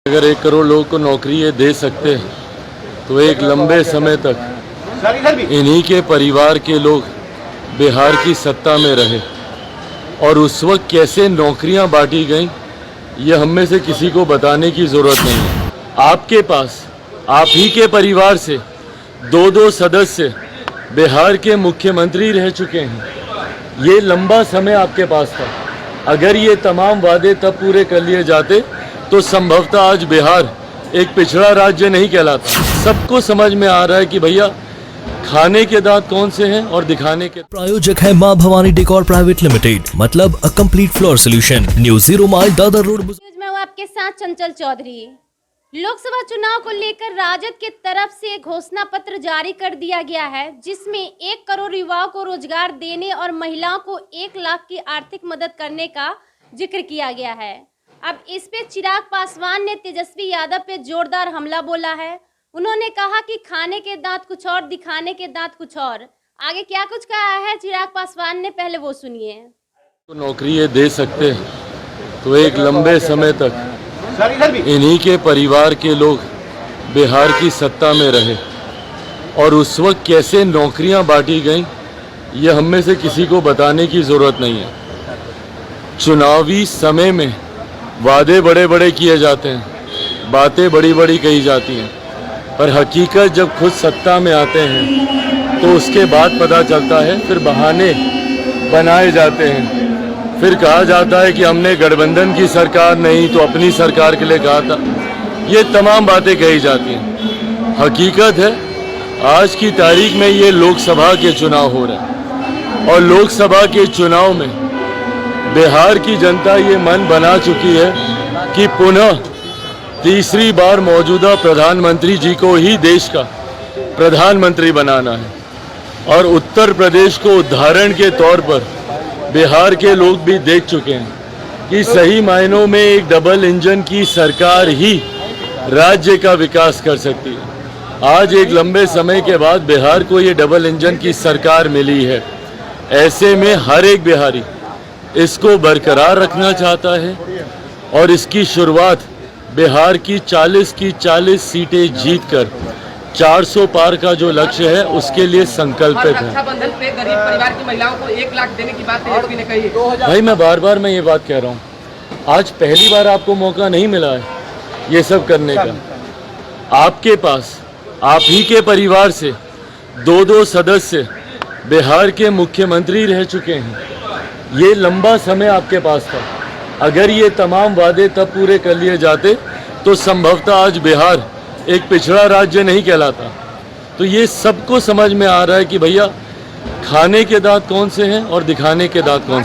अगर 1 करोड़ लोगों को नौकरी ये दे सकते हैं तो एक लंबे समय तक इन्हीं के परिवार के लोग बिहार की सत्ता में रहे। और उस वक्त कैसे नौकरियां बांटी गईं ये हम में से किसी को बताने की ज़रूरत नहीं है। आपके पास आप ही के परिवार से 2-2 सदस्य बिहार के मुख्यमंत्री रह चुके हैं। ये लंबा समय आपके पास था। अगर ये तमाम वादे तब पूरे कर लिए जाते तो संभवतः आज बिहार एक पिछड़ा राज्य नहीं कहलाता। सबको समझ में आ रहा है कि भैया खाने के दांत कौन से हैं और दिखाने के। प्रायोजक है मां भवानी डेकोर प्राइवेट लिमिटेड, मतलब a complete floor solution, new 0 mile Dadar road. मैं हूँ आपके साथ चंचल चौधरी। लोकसभा चुनाव को लेकर राजद के तरफ से घोषणा पत्र जारी कर दिया गया है, जिसमें 1 करोड़ युवाओं को रोजगार देने और महिलाओं को 1 लाख की आर्थिक मदद करने का जिक्र किया गया है। अब इस पे चिराग पासवान ने तेजस्वी यादव पे जोरदार हमला बोला है। उन्होंने कहा कि खाने के दांत कुछ और, दिखाने के दांत कुछ और। आगे क्या कुछ कहा है चिराग पासवान ने, पहले वो सुनिए। तो नौकरी ये दे सकते हैं तो एक लंबे समय तक इन्हीं के परिवार के लोग बिहार की सत्ता में रहे। और उस वक्त कैसे नौकरियां बांटी गईं ये हम में से किसी को बताने की ज़रूरत नहीं है। चुनावी समय में वादे बड़े बड़े किए जाते हैं, बातें बड़ी बड़ी कही जाती हैं, पर हकीकत जब खुद सत्ता में आते हैं तो उसके बाद पता चलता है। फिर बहाने बनाए जाते हैं, फिर कहा जाता है कि हमने गठबंधन की सरकार नहीं तो अपनी सरकार के लिए कहा था। ये तमाम बातें कही जाती हैं। हकीकत है आज की तारीख में ये लोकसभा के चुनाव हो रहे हैं और लोकसभा के चुनाव में बिहार की जनता ये मन बना चुकी है कि पुनः तीसरी बार मौजूदा प्रधानमंत्री जी को ही देश का प्रधानमंत्री बनाना है। और उत्तर प्रदेश को उदाहरण के तौर पर बिहार के लोग भी देख चुके हैं कि सही मायनों में एक डबल इंजन की सरकार ही राज्य का विकास कर सकती है। आज एक लंबे समय के बाद बिहार को ये डबल इंजन की सरकार मिली है। ऐसे में हर एक बिहारी इसको बरकरार रखना चाहता है और इसकी शुरुआत बिहार की 40 सीटें जीतकर 400 पार का जो लक्ष्य है उसके लिए संकल्पित है। रक्षाबंधन पे गरीब परिवार की महिलाओं को 1 लाख देने की बात तेजस्वी ने कही है। भाई मैं बार ये बात कह रहा हूँ, आज पहली बार आपको मौका नहीं मिला है ये सब करने का। आपके पास आप ही के परिवार से 2-2 सदस्य बिहार के मुख्यमंत्री रह चुके हैं। ये लंबा समय आपके पास था। अगर ये तमाम वादे तब पूरे कर लिए जाते तो संभवतः आज बिहार एक पिछड़ा राज्य नहीं कहलाता। तो ये सबको समझ में आ रहा है कि भैया खाने के दांत कौन से हैं और दिखाने के दांत कौन से।